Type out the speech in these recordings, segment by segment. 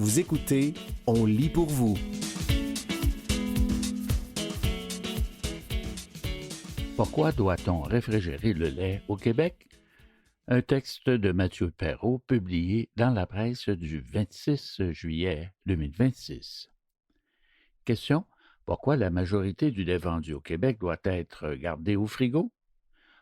Vous écoutez On lit pour vous. Pourquoi doit-on réfrigérer le lait au Québec? Un texte de Mathieu Perrault publié dans la presse du 26 juillet 2026. Question: pourquoi la majorité du lait vendu au Québec doit être gardé au frigo?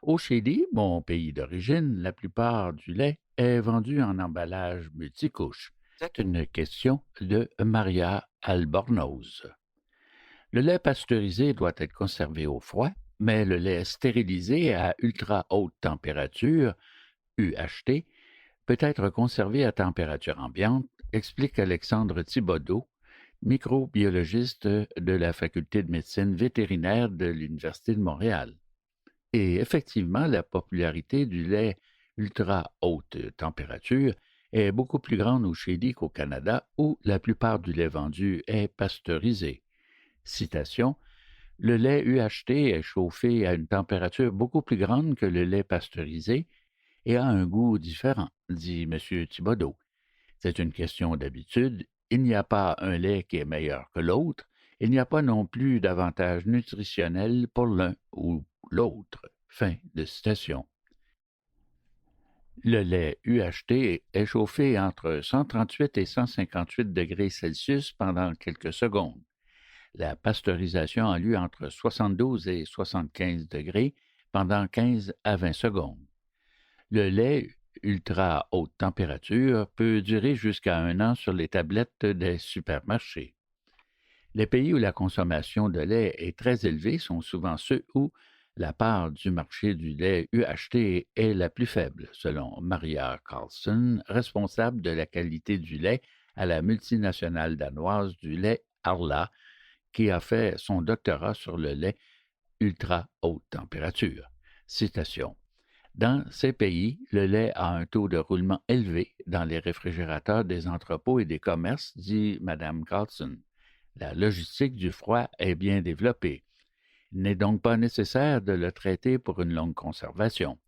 Au Chili, mon pays d'origine, la plupart du lait est vendu en emballage multicouche. C'est une question de Maria Albornoz. Le lait pasteurisé doit être conservé au froid, mais le lait stérilisé à ultra haute température, UHT, peut être conservé à température ambiante, explique Alexandre Thibodeau, microbiologiste de la Faculté de médecine vétérinaire de l'Université de Montréal. Et effectivement, la popularité du lait ultra haute température est beaucoup plus grande au Chili qu'au Canada, où la plupart du lait vendu est pasteurisé. Citation: le lait UHT est chauffé à une température beaucoup plus grande que le lait pasteurisé et a un goût différent, dit M. Thibodeau. C'est une question d'habitude. Il n'y a pas un lait qui est meilleur que l'autre. Il n'y a pas non plus d'avantage nutritionnel pour l'un ou l'autre. Fin de citation. Le lait UHT est chauffé entre 138 et 158 degrés Celsius pendant quelques secondes. La pasteurisation a lieu entre 72 et 75 degrés pendant 15 à 20 secondes. Le lait ultra haute température peut durer jusqu'à 1 an sur les tablettes des supermarchés. Les pays où la consommation de lait est très élevée sont souvent ceux où la part du marché du lait UHT est la plus faible, selon Maria Carlson, responsable de la qualité du lait à la multinationale danoise du lait Arla, qui a fait son doctorat sur le lait ultra haute température. Citation: dans ces pays, le lait a un taux de roulement élevé dans les réfrigérateurs des entrepôts et des commerces, dit Mme Carlson. La logistique du froid est bien développée. Il n'est donc pas nécessaire de le traiter pour une longue conservation.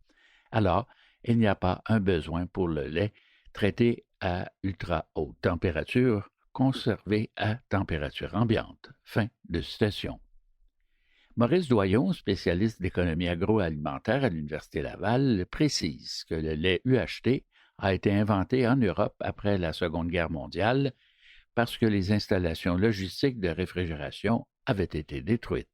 Alors, il n'y a pas un besoin pour le lait traité à ultra haute température, conservé à température ambiante. Fin de citation. Maurice Doyon, spécialiste d'économie agroalimentaire à l'Université Laval, précise que le lait UHT a été inventé en Europe après la Seconde Guerre mondiale parce que les installations logistiques de réfrigération avaient été détruites.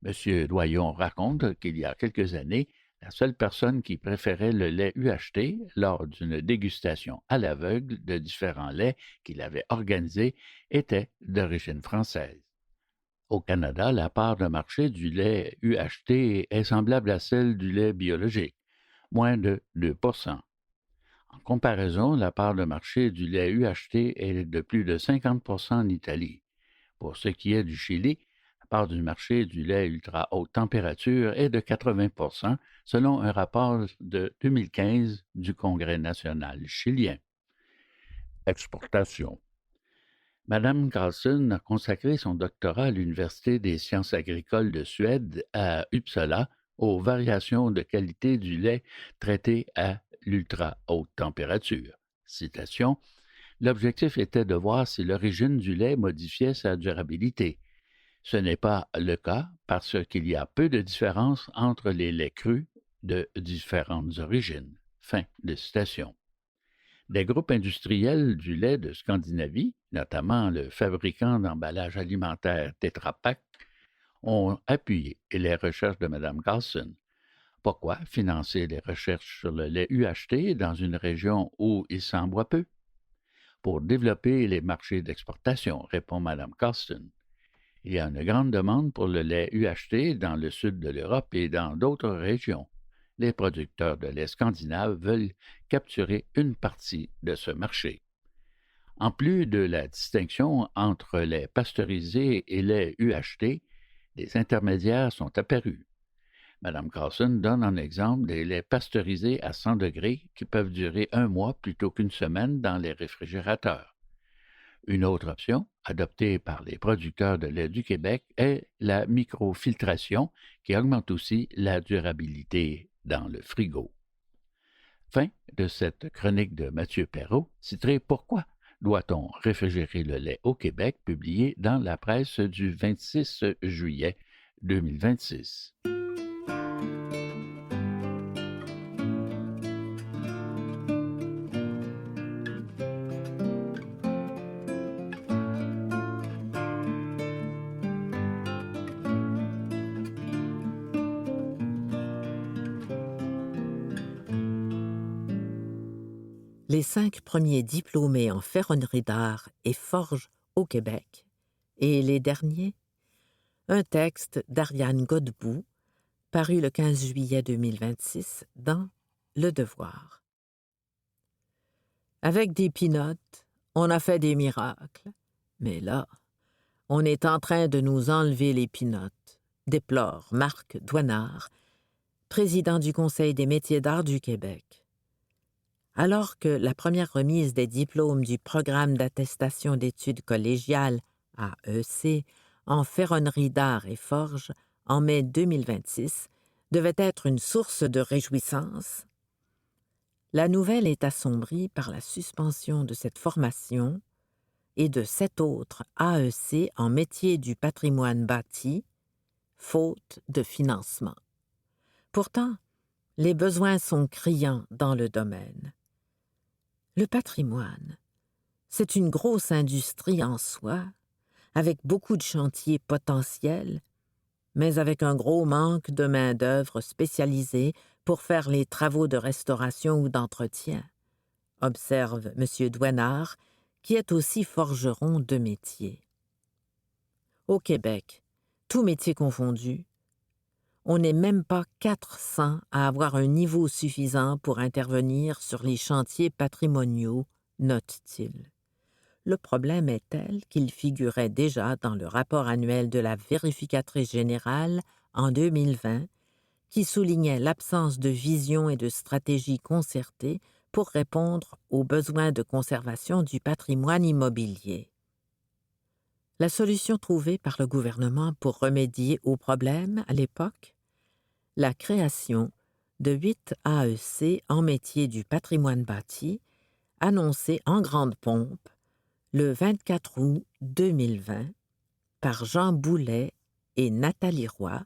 M. Doyon raconte qu'il y a quelques années, la seule personne qui préférait le lait UHT lors d'une dégustation à l'aveugle de différents laits qu'il avait organisés était d'origine française. Au Canada, la part de marché du lait UHT est semblable à celle du lait biologique, moins de 2%. En comparaison, la part de marché du lait UHT est de plus de 50% en Italie. Pour ce qui est du Chili, la part du marché du lait ultra haute température est de 80%, selon un rapport de 2015 du Congrès national chilien. Exportation. Mme Carlson a consacré son doctorat à l'Université des sciences agricoles de Suède à Uppsala aux variations de qualité du lait traité à l'ultra haute température. Citation: l'objectif était de voir si l'origine du lait modifiait sa durabilité. Ce n'est pas le cas parce qu'il y a peu de différence entre les laits crus de différentes origines. Fin de citation. Des groupes industriels du lait de Scandinavie, notamment le fabricant d'emballage alimentaire Tetra Pak, ont appuyé les recherches de Mme Carlson. Pourquoi financer les recherches sur le lait UHT dans une région où il s'en boit peu? Pour développer les marchés d'exportation, répond Mme Carlson. Il y a une grande demande pour le lait UHT dans le sud de l'Europe et dans d'autres régions. Les producteurs de lait scandinaves veulent capturer une partie de ce marché. En plus de la distinction entre lait pasteurisé et lait UHT, des intermédiaires sont apparus. Mme Carlson donne en exemple des laits pasteurisés à 100 degrés qui peuvent durer 1 mois plutôt qu'une semaine dans les réfrigérateurs. Une autre option, adoptée par les producteurs de lait du Québec, est la microfiltration, qui augmente aussi la durabilité dans le frigo. Fin de cette chronique de Mathieu Perrault, titrée « Pourquoi Doit-on réfrigérer le lait au Québec, publié dans la presse du 26 juillet 2026. Les 5 premiers diplômés en ferronnerie d'art et forge au Québec, et les derniers, un texte d'Ariane Godbout, paru le 15 juillet 2026 dans Le Devoir. Avec des pinottes, on a fait des miracles, mais là, on est en train de nous enlever les pinottes, déplore Marc Douanard, président du Conseil des métiers d'art du Québec. Alors que la première remise des diplômes du programme d'attestation d'études collégiales, AEC, en ferronnerie d'art et forge, en mai 2026, devait être une source de réjouissance, la nouvelle est assombrie par la suspension de cette formation et de 7 autres AEC en métier du patrimoine bâti, faute de financement. Pourtant, les besoins sont criants dans le domaine. Le patrimoine, c'est une grosse industrie en soi, avec beaucoup de chantiers potentiels, mais avec un gros manque de main-d'œuvre spécialisée pour faire les travaux de restauration ou d'entretien, observe M. Douanard, qui est aussi forgeron de métier. Au Québec, tous métiers confondus, on n'est même pas 400 à avoir un niveau suffisant pour intervenir sur les chantiers patrimoniaux, note-t-il. Le problème est tel qu'il figurait déjà dans le rapport annuel de la vérificatrice générale en 2020, qui soulignait l'absence de vision et de stratégie concertée pour répondre aux besoins de conservation du patrimoine immobilier. La solution trouvée par le gouvernement pour remédier au problème à l'époque? La création de 8 AEC en métier du patrimoine bâti, annoncée en grande pompe le 24 août 2020 par Jean Boulet et Nathalie Roy,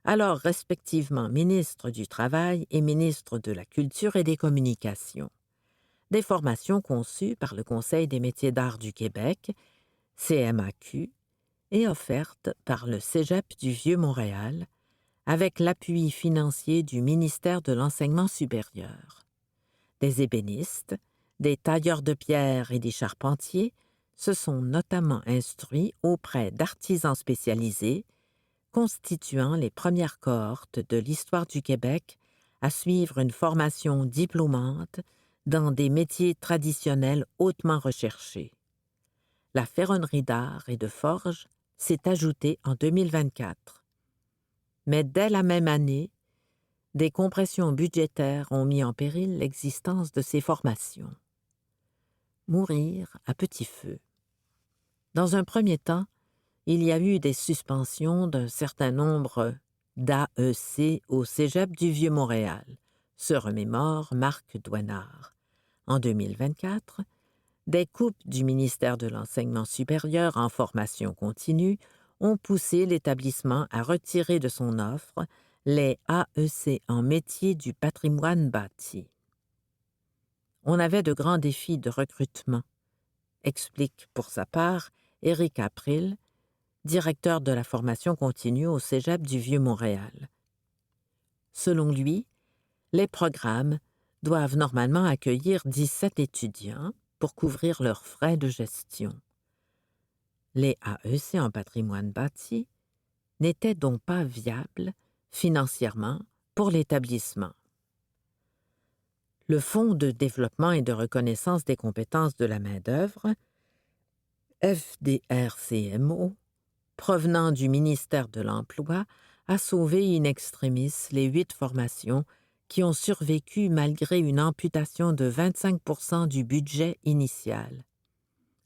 alors respectivement ministre du Travail et ministre de la Culture et des Communications. Des formations conçues par le Conseil des métiers d'art du Québec, CMAQ, et offertes par le Cégep du Vieux-Montréal, avec l'appui financier du ministère de l'Enseignement supérieur. Des ébénistes, des tailleurs de pierre et des charpentiers se sont notamment instruits auprès d'artisans spécialisés, constituant les premières cohortes de l'histoire du Québec à suivre une formation diplômante dans des métiers traditionnels hautement recherchés. La ferronnerie d'art et de forge s'est ajoutée en 2024. Mais dès la même année, des compressions budgétaires ont mis en péril l'existence de ces formations. Mourir à petit feu. Dans un premier temps, il y a eu des suspensions d'un certain nombre d'AEC au Cégep du Vieux-Montréal, se remémore Marc Douanard. En 2024, des coupes du ministère de l'Enseignement supérieur en formation continue ont poussé l'établissement à retirer de son offre les AEC en métier du patrimoine bâti. On avait de grands défis de recrutement, explique pour sa part Éric April, directeur de la formation continue au Cégep du Vieux-Montréal. Selon lui, les programmes doivent normalement accueillir 17 étudiants pour couvrir leurs frais de gestion. Les AEC en patrimoine bâti n'étaient donc pas viables financièrement pour l'établissement. Le Fonds de développement et de reconnaissance des compétences de la main-d'œuvre, FDRCMO, provenant du ministère de l'Emploi, a sauvé in extremis les 8 formations qui ont survécu malgré une amputation de 25% du budget initial.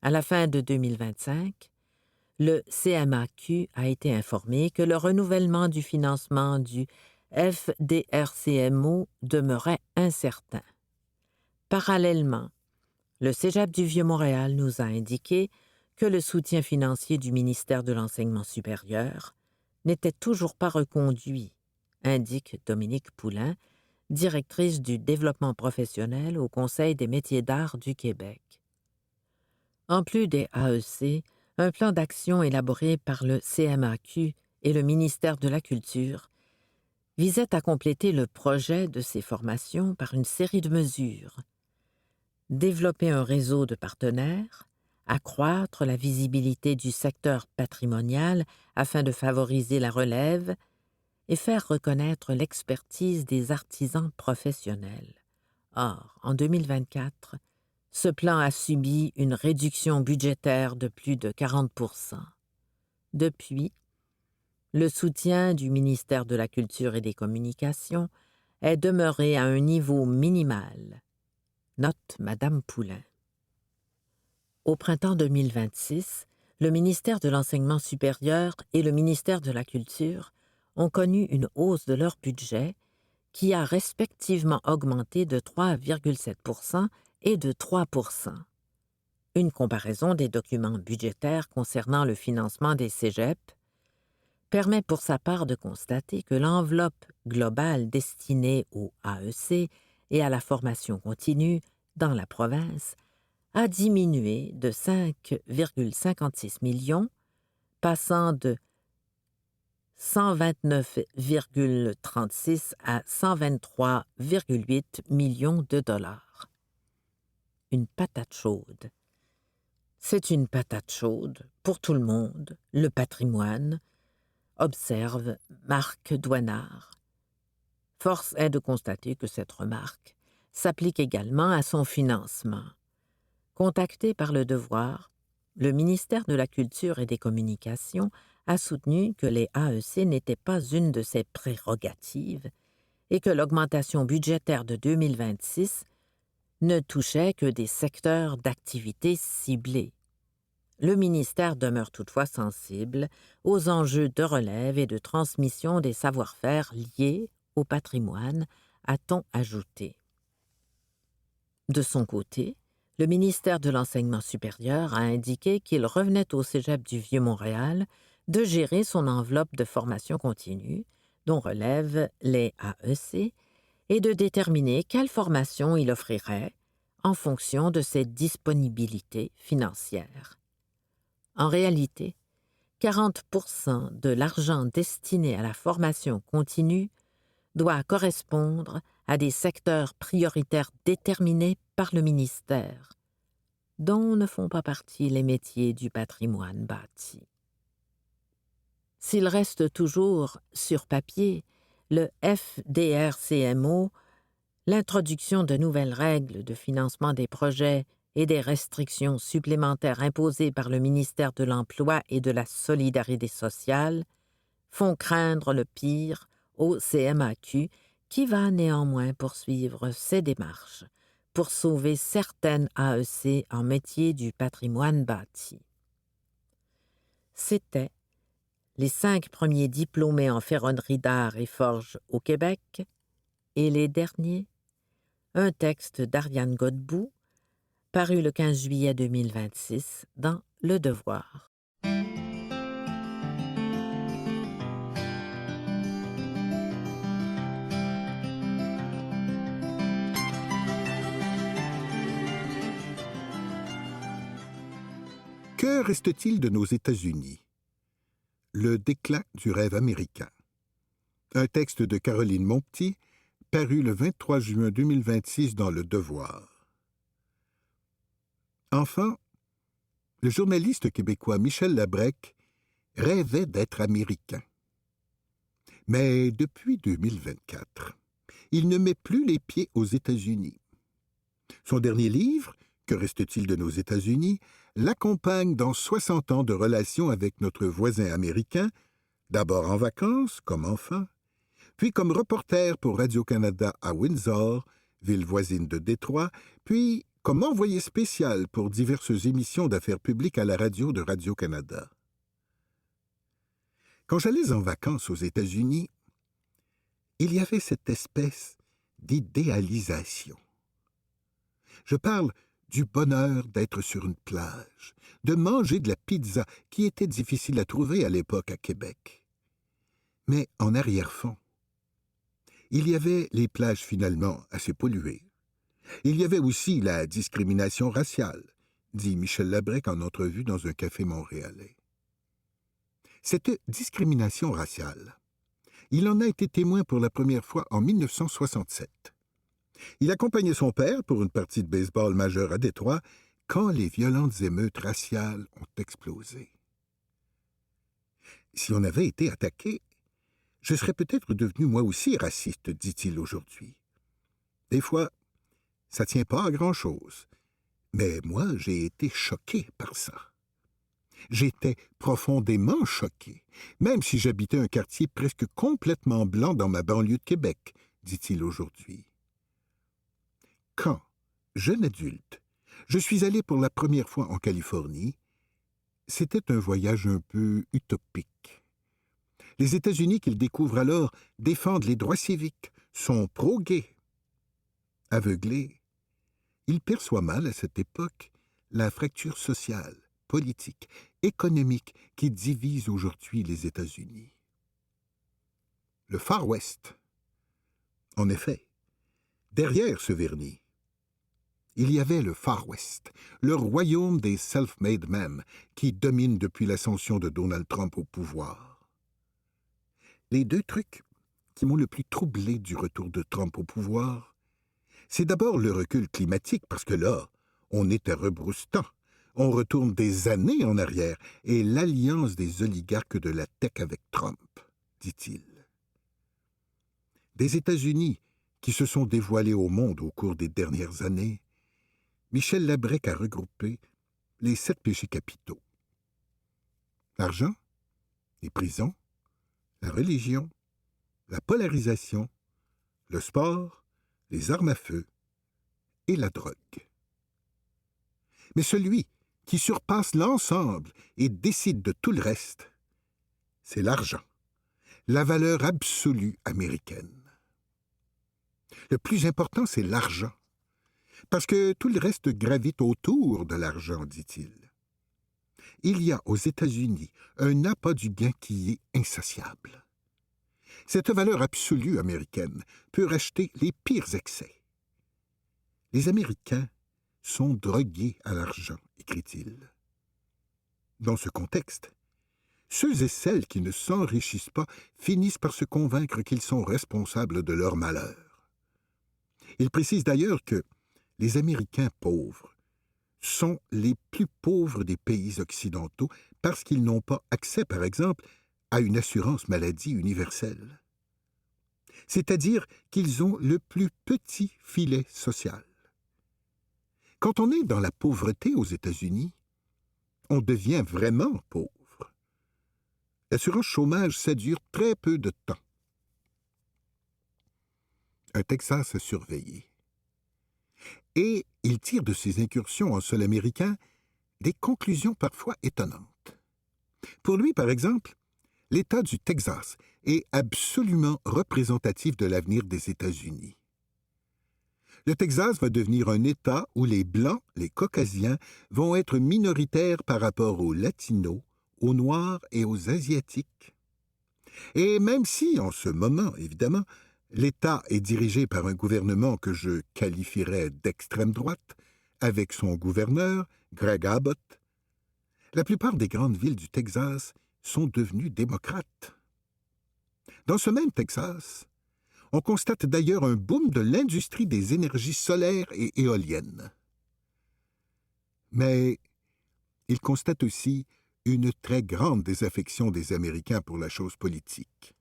À la fin de 2025, le CMAQ a été informé que le renouvellement du financement du FDRCMO demeurait incertain. Parallèlement, Le Cégep du Vieux-Montréal nous a indiqué que le soutien financier du ministère de l'Enseignement supérieur n'était toujours pas reconduit, indique Dominique Poulain, directrice du développement professionnel au Conseil des métiers d'art du Québec. En plus des AEC, un plan d'action élaboré par le CMAQ et le ministère de la Culture visait à compléter le projet de ces formations par une série de mesures. Développer un réseau de partenaires, accroître la visibilité du secteur patrimonial afin de favoriser la relève et faire reconnaître l'expertise des artisans professionnels. Or, en 2024, ce plan a subi une réduction budgétaire de plus de 40 %. Depuis, le soutien du ministère de la Culture et des Communications est demeuré à un niveau minimal, note Madame Poulain. Au printemps 2026, le ministère de l'Enseignement supérieur et le ministère de la Culture ont connu une hausse de leur budget qui a respectivement augmenté de 3,7 % et de 3 %. Une comparaison des documents budgétaires concernant le financement des cégeps permet pour sa part de constater que l'enveloppe globale destinée au AEC et à la formation continue dans la province a diminué de 5,56 millions, passant de 129,36 à 123,8 millions de dollars. Une patate chaude. C'est une patate chaude pour tout le monde, le patrimoine, observe Marc Douanard. Force est de constater que cette remarque s'applique également à son financement. Contacté par Le Devoir, le ministère de la Culture et des Communications a soutenu que les AEC n'étaient pas une de ses prérogatives et que l'augmentation budgétaire de 2026 ne touchait que des secteurs d'activité ciblés. Le ministère demeure toutefois sensible aux enjeux de relève et de transmission des savoir-faire liés au patrimoine, a-t-on ajouté. De son côté, le ministère de l'Enseignement supérieur a indiqué qu'il revenait au Cégep du Vieux-Montréal de gérer son enveloppe de formation continue, dont relèvent les AEC, et de déterminer quelle formation il offrirait en fonction de ses disponibilités financières. En réalité, 40 % de l'argent destiné à la formation continue doit correspondre à des secteurs prioritaires déterminés par le ministère, dont ne font pas partie les métiers du patrimoine bâti. S'il reste toujours sur papier, le FDRCMO, l'introduction de nouvelles règles de financement des projets et des restrictions supplémentaires imposées par le ministère de l'Emploi et de la Solidarité sociale font craindre le pire au CMAQ, qui va néanmoins poursuivre ses démarches pour sauver certaines AEC en métier du patrimoine bâti. C'étaient les 5 premiers diplômés en ferronnerie d'art et forge au Québec et les derniers, un texte d'Ariane Godbout, paru le 15 juillet 2026 dans Le Devoir. Que reste-t-il de nos États-Unis? Le déclin du rêve américain. Un texte de Caroline Montpetit, paru le 23 juin 2026 dans Le Devoir. Enfin, le journaliste québécois Michel Labrec rêvait d'être américain. Mais depuis 2024, il ne met plus les pieds aux États-Unis. Son dernier livre, Que reste-t-il de nos États-Unis, l'accompagne dans 60 ans de relations avec notre voisin américain, d'abord en vacances, comme enfant, puis comme reporter pour Radio-Canada à Windsor, ville voisine de Détroit, puis comme envoyé spécial pour diverses émissions d'affaires publiques à la radio de Radio-Canada. Quand j'allais en vacances aux États-Unis, il y avait cette espèce d'idéalisation. Je parle du bonheur d'être sur une plage, de manger de la pizza qui était difficile à trouver à l'époque à Québec. Mais en arrière-fond, il y avait les plages finalement assez polluées. Il y avait aussi la discrimination raciale, dit Michel Labrec en entrevue dans un café montréalais. Cette discrimination raciale, il en a été témoin pour la première fois en 1967. Il accompagnait son père pour une partie de baseball majeure à Détroit quand les violentes émeutes raciales ont explosé. Si on avait été attaqué, je serais peut-être devenu moi aussi raciste, dit-il aujourd'hui. Des fois, ça tient pas à grand-chose, mais moi, j'ai été choqué par ça. J'étais profondément choqué, même si j'habitais un quartier presque complètement blanc dans ma banlieue de Québec, dit-il aujourd'hui. Quand, jeune adulte, je suis allé pour la première fois en Californie, c'était un voyage un peu utopique. Les États-Unis qu'il découvre alors défendent les droits civiques, sont pro-gays. Aveuglé, il perçoit mal à cette époque la fracture sociale, politique, économique qui divise aujourd'hui les États-Unis. Le Far West. En effet, derrière ce vernis, il y avait le Far West, le royaume des self-made men qui domine depuis l'ascension de Donald Trump au pouvoir. Les deux trucs qui m'ont le plus troublé du retour de Trump au pouvoir, c'est d'abord le recul climatique, parce que là, on est à rebrousse-temps. On retourne des années en arrière, et l'alliance des oligarques de la tech avec Trump, dit-il. Des États-Unis qui se sont dévoilés au monde au cours des dernières années, Michel Labrec a regroupé les 7 péchés capitaux. L'argent, les prisons, la religion, la polarisation, le sport, les armes à feu et la drogue. Mais celui qui surpasse l'ensemble et décide de tout le reste, c'est l'argent, la valeur absolue américaine. Le plus important, c'est l'argent, parce que tout le reste gravite autour de l'argent, dit-il. Il y a aux États-Unis un appât du gain qui est insatiable. Cette valeur absolue américaine peut racheter les pires excès. Les Américains sont drogués à l'argent, écrit-il. Dans ce contexte, ceux et celles qui ne s'enrichissent pas finissent par se convaincre qu'ils sont responsables de leur malheur. Il précise d'ailleurs que les Américains pauvres sont les plus pauvres des pays occidentaux parce qu'ils n'ont pas accès, par exemple, à une assurance maladie universelle. C'est-à-dire qu'ils ont le plus petit filet social. Quand on est dans la pauvreté aux États-Unis, on devient vraiment pauvre. L'assurance chômage, ça dure très peu de temps. Un Texas à surveiller. Et il tire de ses incursions en sol américain des conclusions parfois étonnantes. Pour lui, par exemple, l'État du Texas est absolument représentatif de l'avenir des États-Unis. Le Texas va devenir un État où les Blancs, les Caucasiens, vont être minoritaires par rapport aux Latinos, aux Noirs et aux Asiatiques. Et même si, en ce moment, évidemment, l'État est dirigé par un gouvernement que je qualifierais d'extrême droite, avec son gouverneur, Greg Abbott, la plupart des grandes villes du Texas sont devenues démocrates. Dans ce même Texas, on constate d'ailleurs un boom de l'industrie des énergies solaires et éoliennes. Mais il constate aussi une très grande désaffection des Américains pour la chose politique.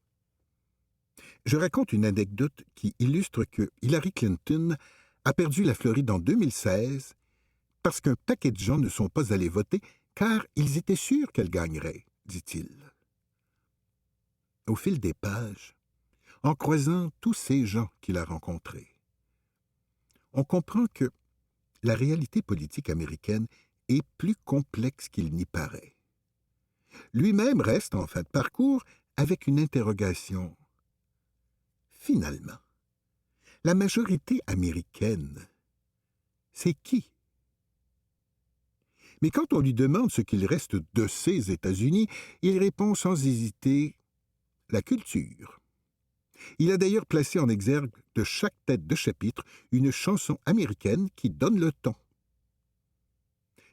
Je raconte une anecdote qui illustre que Hillary Clinton a perdu la Floride en 2016 parce qu'un paquet de gens ne sont pas allés voter car ils étaient sûrs qu'elle gagnerait, dit-il. Au fil des pages, en croisant tous ces gens qu'il a rencontrés, on comprend que la réalité politique américaine est plus complexe qu'il n'y paraît. Lui-même reste en fin de parcours avec une interrogation. Finalement, la majorité américaine, c'est qui? Mais quand on lui demande ce qu'il reste de ces États-Unis, il répond sans hésiter « la culture ». Il a d'ailleurs placé en exergue de chaque tête de chapitre une chanson américaine qui donne le ton.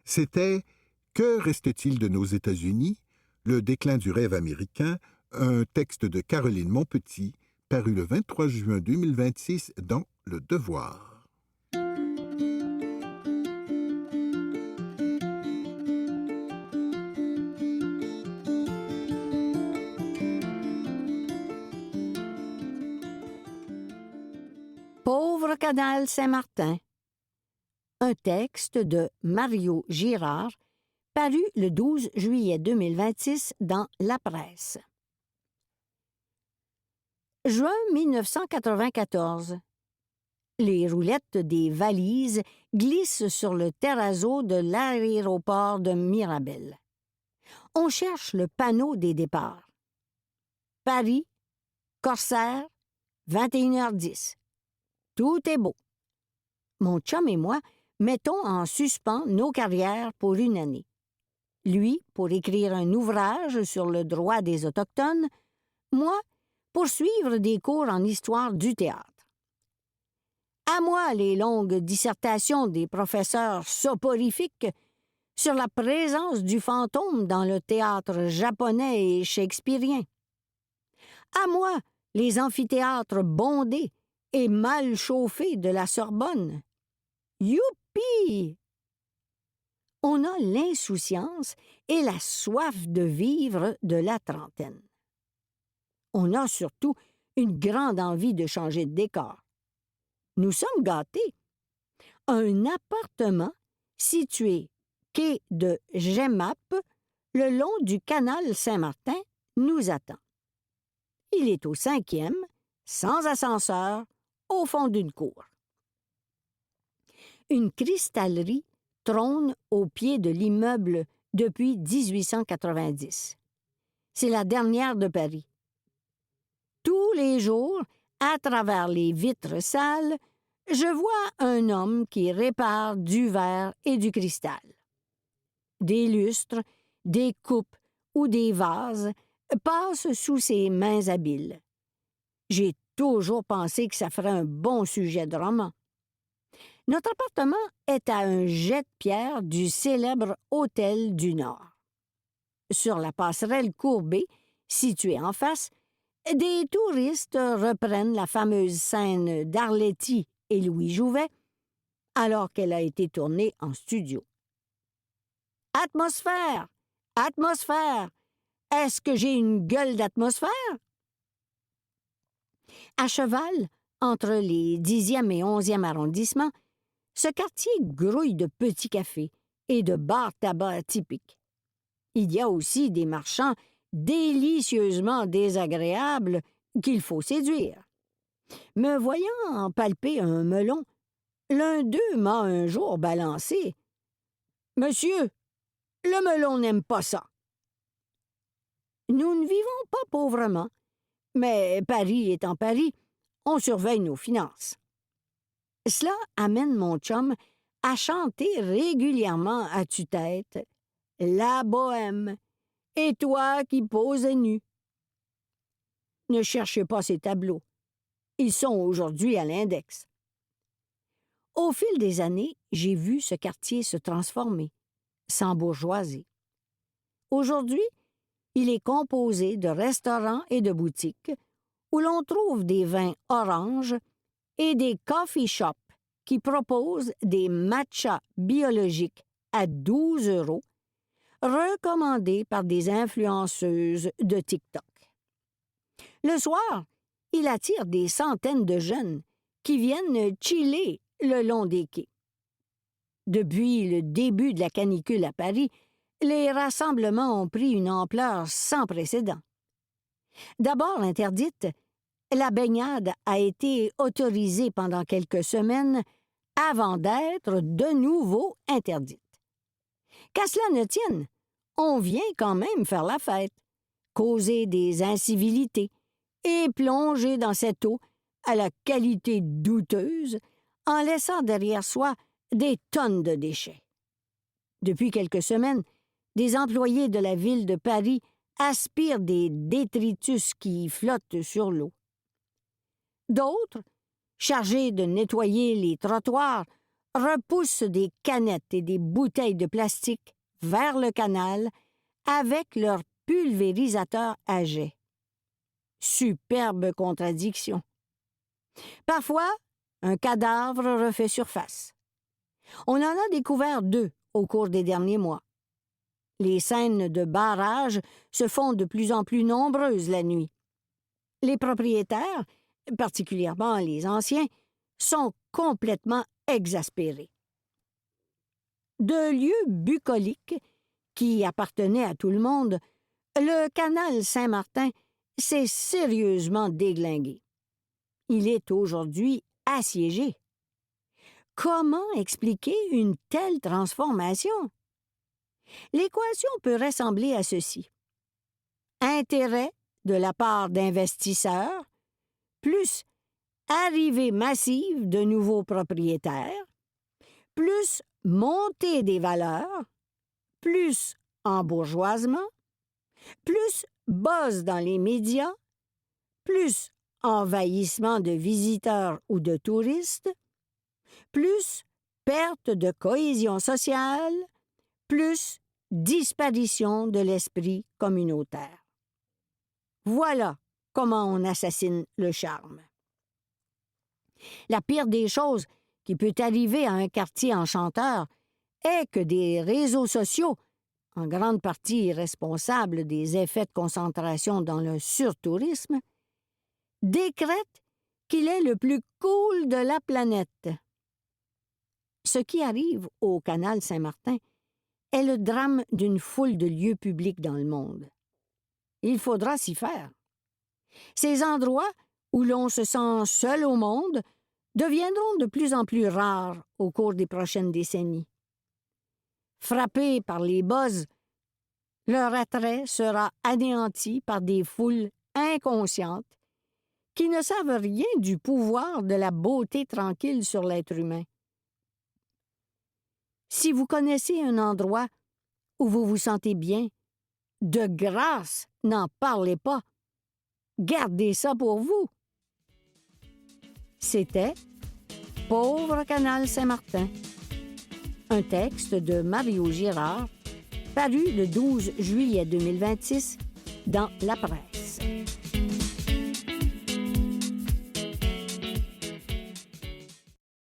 C'était « Que reste-t-il de nos États-Unis? Le déclin du rêve américain », un texte de Caroline Montpetit, paru le 23 juin 2026 dans Le Devoir. Pauvre canal Saint-Martin. Un texte de Mario Girard, paru le 12 juillet 2026 dans La Presse. Juin 1994. Les roulettes des valises glissent sur le terrazzo de l'aéroport de Mirabel. On cherche le panneau des départs. Paris, Corsair, 21h10. Tout est beau. Mon chum et moi mettons en suspens nos carrières pour une année. Lui, pour écrire un ouvrage sur le droit des Autochtones, moi, pour suivre des cours en histoire du théâtre. À moi les longues dissertations des professeurs soporifiques sur la présence du fantôme dans le théâtre japonais et shakespearien. À moi les amphithéâtres bondés et mal chauffés de la Sorbonne. Youpi! On a l'insouciance et la soif de vivre de la trentaine. On a surtout une grande envie de changer de décor. Nous sommes gâtés. Un appartement situé quai de Jemmap, le long du canal Saint-Martin, nous attend. Il est au 5e, sans ascenseur, au fond d'une cour. Une cristallerie trône au pied de l'immeuble depuis 1890. C'est la dernière de Paris. Tous les jours, à travers les vitres sales, je vois un homme qui répare du verre et du cristal. Des lustres, des coupes ou des vases passent sous ses mains habiles. J'ai toujours pensé que ça ferait un bon sujet de roman. Notre appartement est à un jet de pierre du célèbre Hôtel du Nord. Sur la passerelle courbée, située en face, des touristes reprennent la fameuse scène d'Arletty et Louis Jouvet, alors qu'elle a été tournée en studio. Atmosphère! Atmosphère! Est-ce que j'ai une gueule d'atmosphère? À cheval, entre les 10e et 11e arrondissements, ce quartier grouille de petits cafés et de bars tabac typiques. Il y a aussi des marchands délicieusement désagréables qu'il faut séduire. Me voyant palper un melon, l'un d'eux m'a un jour balancé. « Monsieur, le melon n'aime pas ça. » Nous ne vivons pas pauvrement, mais Paris étant Paris, on surveille nos finances. Cela amène mon chum à chanter régulièrement à tue-tête « La bohème, et toi qui poses nu ». Ne cherchez pas ces tableaux. Ils sont aujourd'hui à l'index. Au fil des années, j'ai vu ce quartier se transformer, s'embourgeoiser. Aujourd'hui, il est composé de restaurants et de boutiques où l'on trouve des vins oranges et des coffee shops qui proposent des matchas biologiques à 12 €, recommandés par des influenceuses de TikTok. Le soir, il attire des centaines de jeunes qui viennent chiller le long des quais. Depuis le début de la canicule à Paris, les rassemblements ont pris une ampleur sans précédent. D'abord interdite, la baignade a été autorisée pendant quelques semaines avant d'être de nouveau interdite. Qu'à cela ne tienne, on vient quand même faire la fête, causer des incivilités et plonger dans cette eau à la qualité douteuse en laissant derrière soi des tonnes de déchets. Depuis quelques semaines, des employés de la ville de Paris aspirent des détritus qui flottent sur l'eau. D'autres, chargés de nettoyer les trottoirs, repoussent des canettes et des bouteilles de plastique vers le canal avec leur pulvérisateur à jet. Superbe contradiction. Parfois, un cadavre refait surface. On en a découvert 2 au cours des derniers mois. Les scènes de barrage se font de plus en plus nombreuses la nuit. Les propriétaires, particulièrement les anciens, sont complètement exaspérés. De lieux bucoliques qui appartenaient à tout le monde, le canal Saint-Martin s'est sérieusement déglingué. Il est aujourd'hui assiégé. Comment expliquer une telle transformation? L'équation peut ressembler à ceci. Intérêt de la part d'investisseurs, plus arrivée massive de nouveaux propriétaires, plus montée des valeurs, plus embourgeoisement, plus buzz dans les médias, plus envahissement de visiteurs ou de touristes, plus perte de cohésion sociale, plus disparition de l'esprit communautaire. Voilà comment on assassine le charme. La pire des choses qui peut arriver à un quartier enchanteur est que des réseaux sociaux, en grande partie responsables des effets de concentration dans le surtourisme, décrètent qu'il est le plus cool de la planète. Ce qui arrive au canal Saint-Martin est le drame d'une foule de lieux publics dans le monde. Il faudra s'y faire. Ces endroits où l'on se sent seul au monde deviendront de plus en plus rares au cours des prochaines décennies. Frappés par les buzz, leur attrait sera anéanti par des foules inconscientes qui ne savent rien du pouvoir de la beauté tranquille sur l'être humain. Si vous connaissez un endroit où vous vous sentez bien, de grâce, n'en parlez pas. Gardez ça pour vous. C'était Pauvre canal Saint-Martin, un texte de Mario Girard, paru le 12 juillet 2026 dans La Presse.